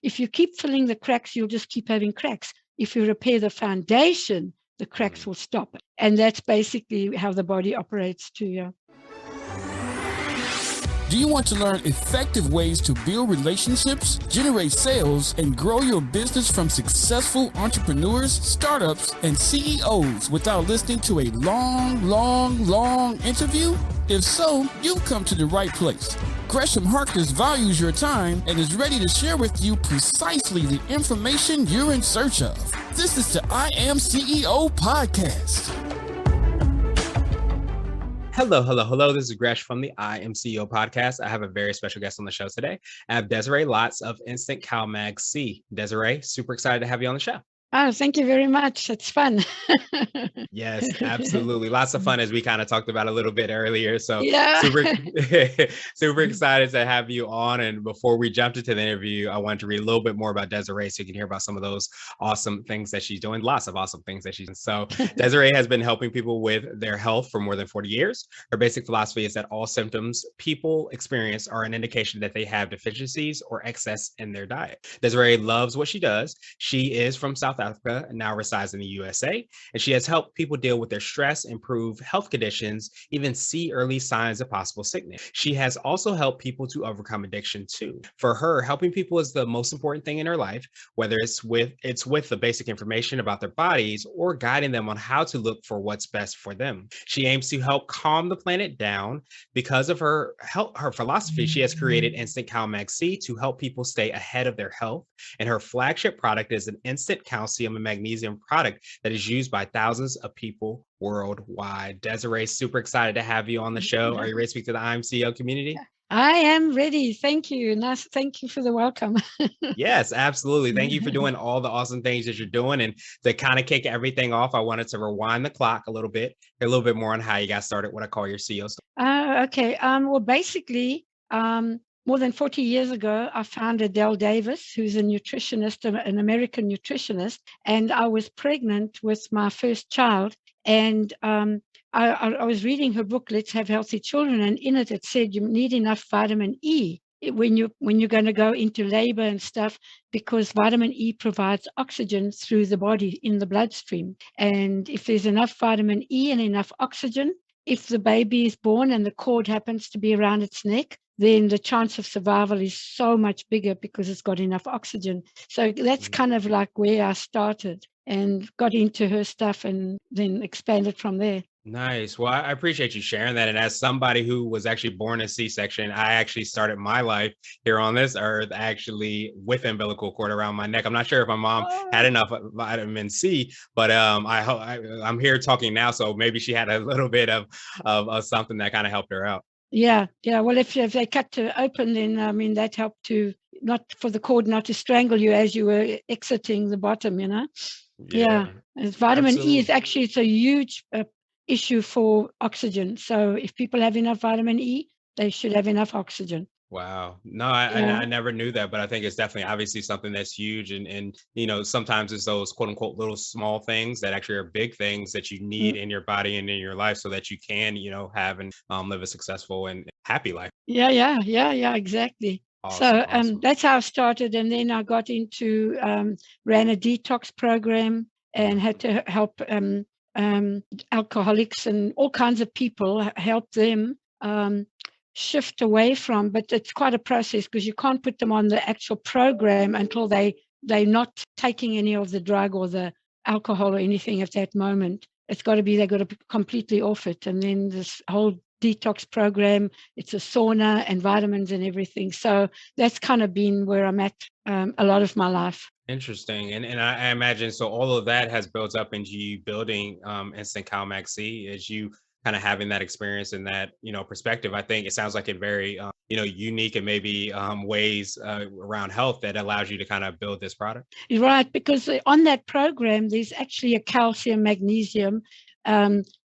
If you keep filling the cracks, you'll just keep having cracks. If you repair the foundation, the cracks will stop. And that's basically how the body operates too, yeah. Do you want to learn effective ways to build relationships, generate sales, and grow your business from successful entrepreneurs, startups, and CEOs without listening to a long interview? If so, you've come to the right place. Gresham Harkness values your time and is ready to share with you precisely the information you're in search of. This is the I Am CEO podcast. Hello. This is Gresh from the I Am CEO podcast. I have a very special guest on the show today. I have Desiree Lotz of Instant CalMag-C. Desiree, super excited to have you on the show. Oh, thank you very much. It's fun. Yes, absolutely. Lots of fun, as we kind of talked about a little bit earlier. So yeah. super excited to have you on. And before we jumped into the interview, I wanted to read a little bit more about Desiree so you can hear about some of those awesome things that she's doing. Lots of awesome things that she's doing. So Desiree has been helping people with their health for more than 40 years. Her basic philosophy is that all symptoms people experience are an indication that they have deficiencies or excess in their diet. Desiree loves what she does. She is from South Africa and now resides in the USA, and she has helped people deal with their stress, improve health conditions, even see early signs of possible sickness. She has also helped people to overcome addiction too. For her, helping people is the most important thing in her life, whether it's with the basic information about their bodies or guiding them on how to look for what's best for them. She aims to help calm the planet down. Because of her philosophy, she has created Instant CalMag-C to help people stay ahead of their health. And her flagship product is an instant calcium and magnesium product that is used by thousands of people worldwide. Desiree, super excited to have you on the show. Are you ready to speak to the I Am CEO community? I am ready. Thank you. Nice. Thank you for the welcome. Yes, absolutely. Thank you for doing all the awesome things that you're doing. And to kind of kick everything off, I wanted to rewind the clock a little bit more on how you got started, what I call your CEO story. Okay. Well, basically, more than 40 years ago, I found Adele Davis, who's a nutritionist, an American nutritionist, and I was pregnant with my first child. And I was reading her book, Let's Have Healthy Children, and in it said you need enough vitamin E when you're going to go into labor and stuff, because vitamin E provides oxygen through the body in the bloodstream. And if there's enough vitamin E and enough oxygen, if the baby is born and the cord happens to be around its neck, then the chance of survival is so much bigger because it's got enough oxygen. So that's kind of like where I started and got into her stuff and then expanded from there. Nice. Well, I appreciate you sharing that. And as somebody who was actually born in C-section, I actually started my life here on this earth actually with umbilical cord around my neck. I'm not sure if my mom had enough vitamin C, but I'm here talking now, so maybe she had a little bit of something that kind of helped her out. Yeah. Well, if they cut it open, then that helped to not for the cord not to strangle you as you were exiting the bottom. Yeah. Vitamin Absolutely. E is actually it's a huge issue for oxygen. So if people have enough vitamin E, they should have enough oxygen. Wow. No, I never knew that, but I think it's definitely obviously something that's huge. And sometimes it's those quote unquote little small things that actually are big things that you need in your body and in your life so that you can, have and live a successful and happy life. Yeah, exactly. Awesome. So that's how I started. And then I got into, ran a detox program and had to help alcoholics and all kinds of people, help them shift away from, but it's quite a process because you can't put them on the actual program until they're not taking any of the drug or the alcohol or anything at that moment. They've got to be completely off it. And then this whole detox program, it's a sauna and vitamins and everything. So that's kind of been where I'm at a lot of my life. Interesting. And I imagine, so all of that has built up into you building Instant CalMag-C as you kind of having that experience and that, perspective. I think it sounds like it very, unique and maybe ways around health that allows you to kind of build this product. You're right, because on that program, there's actually a calcium magnesium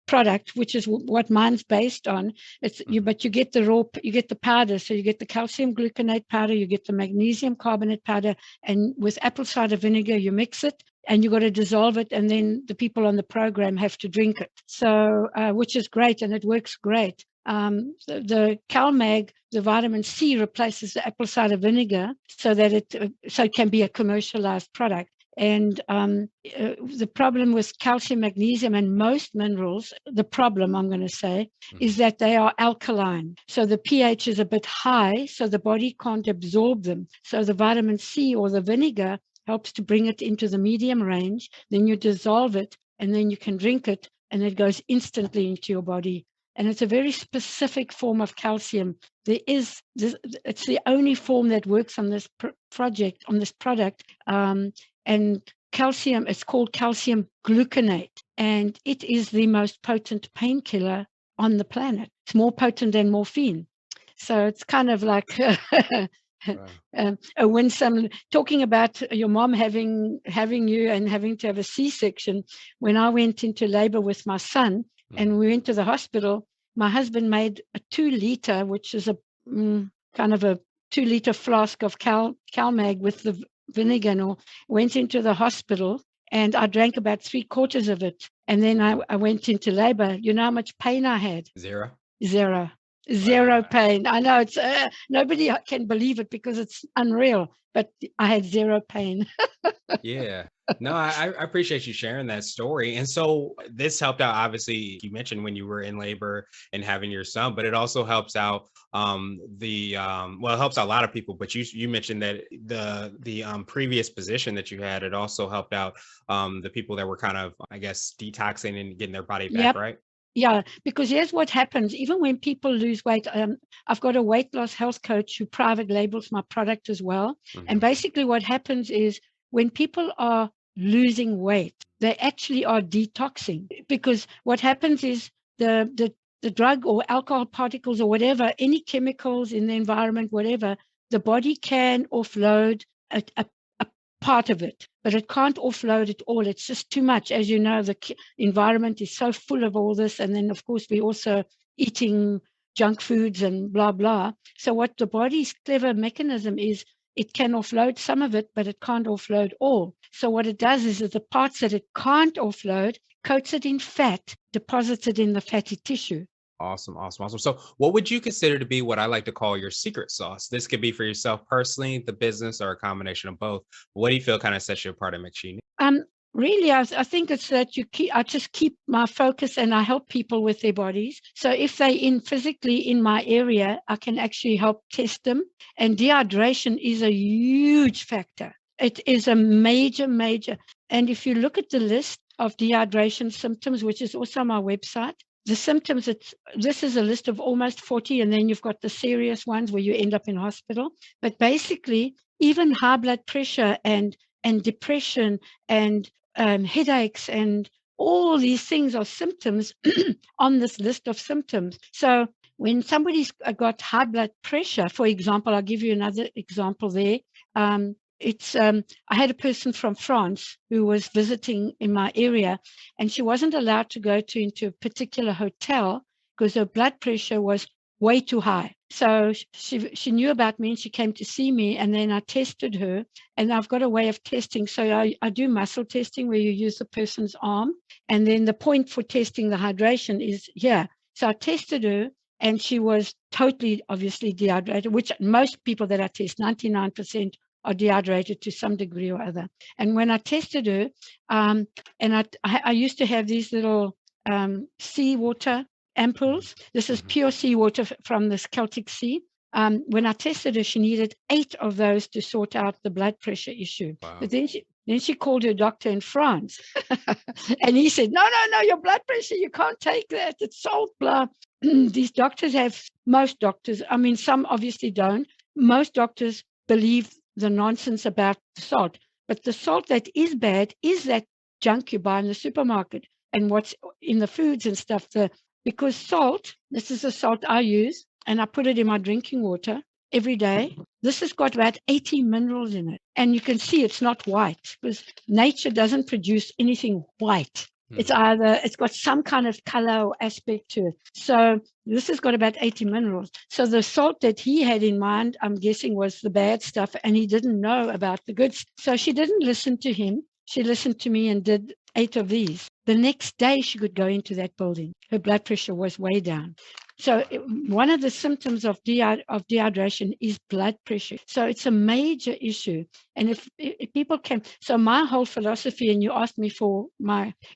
product, which is what mine's based on. But you get you get the powder. So you get the calcium gluconate powder, you get the magnesium carbonate powder, and with apple cider vinegar, you mix it and you got to dissolve it. And then the people on the program have to drink it. So, which is great. And it works great. the CalMag, the vitamin C, replaces the apple cider vinegar so that it can be a commercialized product. And the problem with calcium, magnesium, and most minerals, the problem, I'm going to say, is that they are alkaline. So the pH is a bit high, so the body can't absorb them. So the vitamin C or the vinegar helps to bring it into the medium range. Then you dissolve it, and then you can drink it, and it goes instantly into your body. And it's a very specific form of calcium. It's the only form that works on this product. And calcium, it's called calcium gluconate, and it is the most potent painkiller on the planet. It's more potent than morphine. So it's kind of like when talking about your mom having you and having to have a C-section. When I went into labor with my son and we went to the hospital, my husband made a 2-liter, which is a kind of a 2-liter flask of CalMag with the vinegar, and all, went into the hospital, and I drank about 3/4 of it. And then I went into labor. You know how much pain I had? Zero. Zero pain. I know it's nobody can believe it because it's unreal, but I had zero pain. Yeah. No, I appreciate you sharing that story. And so this helped out, obviously, you mentioned when you were in labor and having your son, but it also helps out it helps out a lot of people, but you mentioned that the previous position that you had, it also helped out the people that were kind of, I guess, detoxing and getting their body back, Yep. right? Yeah, because here's what happens. Even when people lose weight, I've got a weight loss health coach who private labels my product as well. And basically what happens is when people are losing weight, they actually are detoxing, because what happens is the drug or alcohol particles or whatever, any chemicals in the environment, whatever, the body can offload a part of it, but it can't offload it all. It's just too much. As you know, the environment is so full of all this. And then, of course, we're also eating junk foods and blah, blah. So what the body's clever mechanism is, it can offload some of it, but it can't offload all. So what it does is that the parts that it can't offload, coats it in fat, deposits it in the fatty tissue. Awesome. So what would you consider to be what I like to call your secret sauce? This could be for yourself personally, the business, or a combination of both. What do you feel kind of sets you apart and makes you unique? Really, I think it's that I just keep my focus, and I help people with their bodies. So if they physically in my area, I can actually help test them. And dehydration is a huge factor. It is a major. And if you look at the list of dehydration symptoms, which is also on my website, the symptoms, this is a list of almost 40, and then you've got the serious ones where you end up in hospital. But basically, even high blood pressure and depression and headaches and all these things are symptoms on this list of symptoms. So when somebody's got high blood pressure, for example, I'll give you another example there. I had a person from France who was visiting in my area, and she wasn't allowed to go into a particular hotel because her blood pressure was way too high. So she knew about me, and she came to see me, and then I tested her, and I've got a way of testing. So I do muscle testing where you use the person's arm, and then the point for testing the hydration is here. So I tested her, and she was totally, obviously dehydrated, which most people that I test, 99%, are dehydrated to some degree or other. And when I tested her, and I used to have these little seawater ampoules. This is pure seawater from the Celtic Sea. When I tested her, she needed 8 of those to sort out the blood pressure issue. Wow. But then she called her doctor in France, and he said, no, your blood pressure, you can't take that. It's salt, blah. These doctors most doctors, I mean, some obviously don't. Most doctors believe the nonsense about the salt. But the salt that is bad is that junk you buy in the supermarket and what's in the foods and stuff. Because salt, this is the salt I use, and I put it in my drinking water every day. This has got about 80 minerals in it. And you can see it's not white, because nature doesn't produce anything white. It's got some kind of color or aspect to it. So this has got about 80 minerals. So the salt that he had in mind, I'm guessing, was the bad stuff, and he didn't know about the good. So she didn't listen to him. She listened to me and did 8 of these. The next day she could go into that building. Her blood pressure was way down. So one of the symptoms of dehydration is blood pressure. So it's a major issue. And if people can, so my whole philosophy, and you asked me for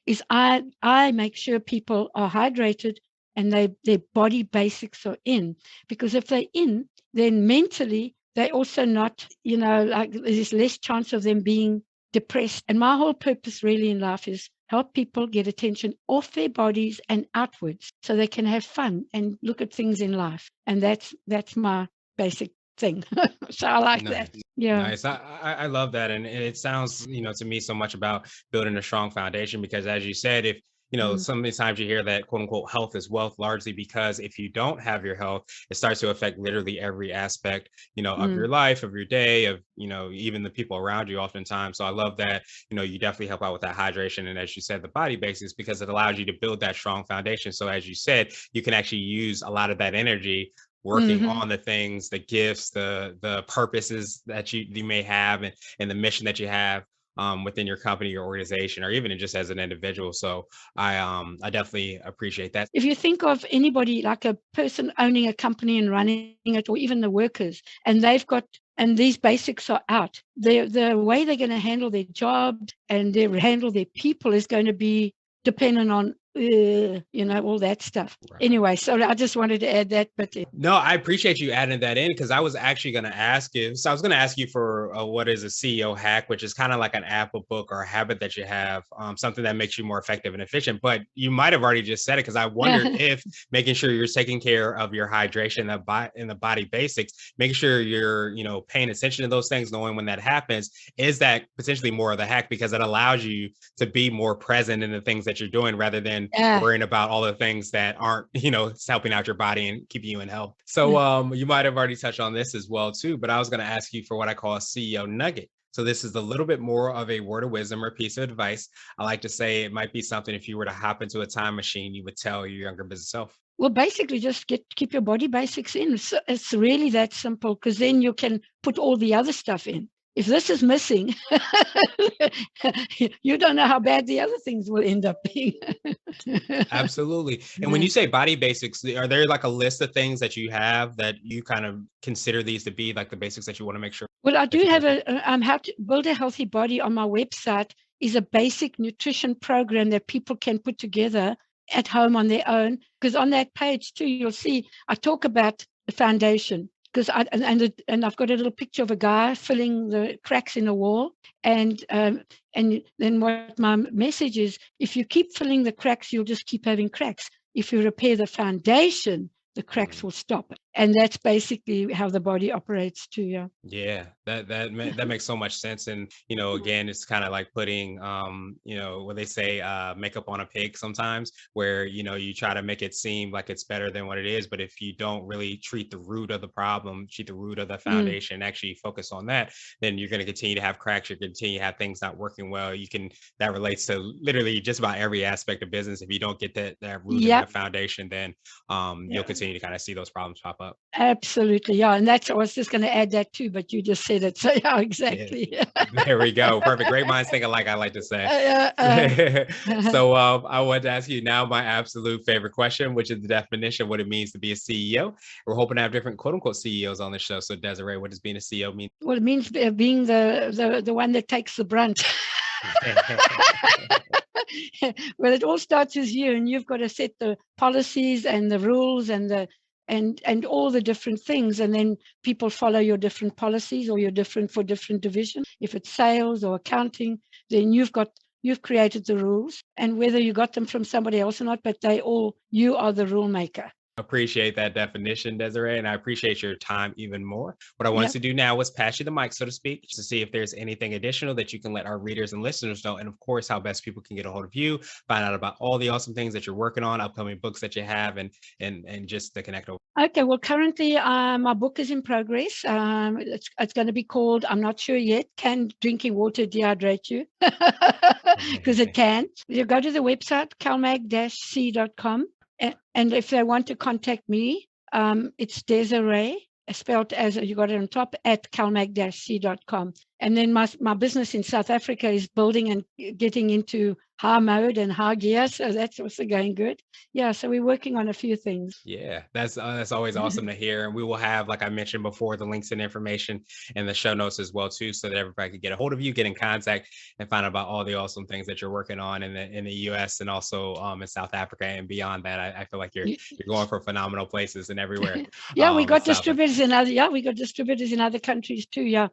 is I make sure people are hydrated and their body basics are in. Because if they're in, then mentally, they're also not, like there's less chance of them being depressed. And my whole purpose really in life is help people get attention off their bodies and outwards so they can have fun and look at things in life. And that's my basic thing. So I like that. Yeah. Nice. I love that. And it sounds, to me so much about building a strong foundation, because as you said, if so many times you hear that quote unquote health is wealth, largely because if you don't have your health, it starts to affect literally every aspect, of your life, of your day, of, even the people around you oftentimes. So I love that, you definitely help out with that hydration. And as you said, the body basics, because it allows you to build that strong foundation. So as you said, you can actually use a lot of that energy working on the things, the gifts, the purposes that you may have and the mission that you have within your company, your organization, or even just as an individual. So I definitely appreciate that. If you think of anybody like a person owning a company and running it, or even the workers, and and these basics are out, the way they're going to handle their job and handle their people is going to be dependent on all that stuff. Right. Anyway, so I just wanted to add that. But no, I appreciate you adding that in, because I was actually going to ask you. So I was going to ask you for what is a CEO hack, which is kind of like an app, a book, or a habit that you have, something that makes you more effective and efficient. But you might have already just said it, because I wondered if making sure you're taking care of your hydration and the body basics, making sure you're paying attention to those things, knowing when that happens, is that potentially more of the hack, because it allows you to be more present in the things that you're doing rather than worrying about all the things that aren't, helping out your body and keeping you in health. So you might have already touched on this as well too, but I was going to ask you for what I call a CEO nugget. So this is a little bit more of a word of wisdom or piece of advice. I like to say it might be something, if you were to hop into a time machine, you would tell your younger business self. Well, basically just keep your body basics in. It's really that simple, because then you can put all the other stuff in. If this is missing, you don't know how bad the other things will end up being. Absolutely. And when you say body basics, are there like a list of things that you have that you kind of consider these to be like the basics that you want to make sure? Well, I do have how to build a healthy body on my website is a basic nutrition program that people can put together at home on their own. Because on that page too, you'll see I talk about the foundation. Because I've got a little picture of a guy filling the cracks in the wall, and then what my message is: if you keep filling the cracks, you'll just keep having cracks. If you repair the foundation, the cracks will stop. And that's basically how the body operates too. Yeah, that makes so much sense. And again, it's kind of like putting what they say, makeup on a pig sometimes, where you try to make it seem like it's better than what it is, but if you don't really treat the root of the problem, treat the root of the foundation, actually focus on that, then you're going to continue to have cracks. You're going to continue to have things not working well. That relates to literally just about every aspect of business. If you don't get that root and the foundation, then you'll continue to kind of see those problems pop up. Absolutely. Yeah. And I was just going to add that too, but you just said it. So yeah, exactly. Yeah. There we go. Perfect. Great minds think alike, I like to say. So I want to ask you now my absolute favorite question, which is the definition of what it means to be a CEO. We're hoping to have different quote unquote CEOs on the show. So Desiree, what does being a CEO mean? Well, it means being the one that takes the brunt. Well, it all starts with you, and you've got to set the policies and the rules and all the different things, and then people follow your different policies, or you're different for different divisions. If it's sales or accounting, then you've created the rules, and whether you got them from somebody else or not, but you are the rule maker. Appreciate that definition, Desiree, and I appreciate your time even more. What I wanted to do now was pass you the mic, so to speak, to see if there's anything additional that you can let our readers and listeners know, and of course, how best people can get a hold of you, find out about all the awesome things that you're working on, upcoming books that you have, and just to connect over. Okay, well, currently my book is in progress. It's going to be called, I'm not sure yet, Can Drinking Water Dehydrate You? Because it can. You go to the website, CalMag-C.com. And if they want to contact me, it's Desiree, spelled as you got it on top, at CalMag-C.com. And then my business in South Africa is building and getting into high mode and high gear. So that's also going good. Yeah. So we're working on a few things. Yeah, that's always awesome to hear. And we will have, like I mentioned before, the links and information in the show notes as well, too, so that everybody can get a hold of you, get in contact, and find out about all the awesome things that you're working on in the US and also in South Africa and beyond that. I feel like you're going for phenomenal places and everywhere. Yeah, we got distributors in other countries too. Yeah.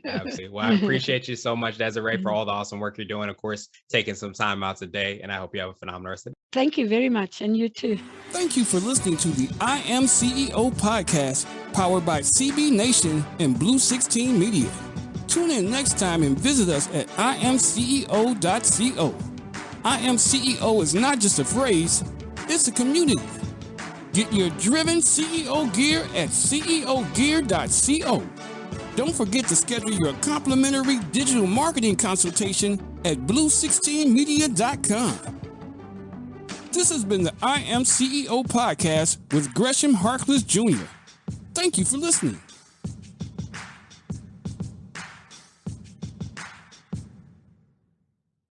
Absolutely. Well, I appreciate you so much, Desiree, for all the awesome work you're doing. Of course, taking some time out today, and I hope you have a phenomenal rest of the day. Thank you very much, and you too. Thank you for listening to the I Am CEO podcast, powered by CB Nation and Blue 16 Media. Tune in next time and visit us at IAM1271.co. I Am CEO is not just a phrase, it's a community. Get your driven CEO gear at ceogear.co. Don't forget to schedule your complimentary digital marketing consultation at blue16media.com. This has been the I Am CEO podcast with Gresham Harkless Jr. Thank you for listening.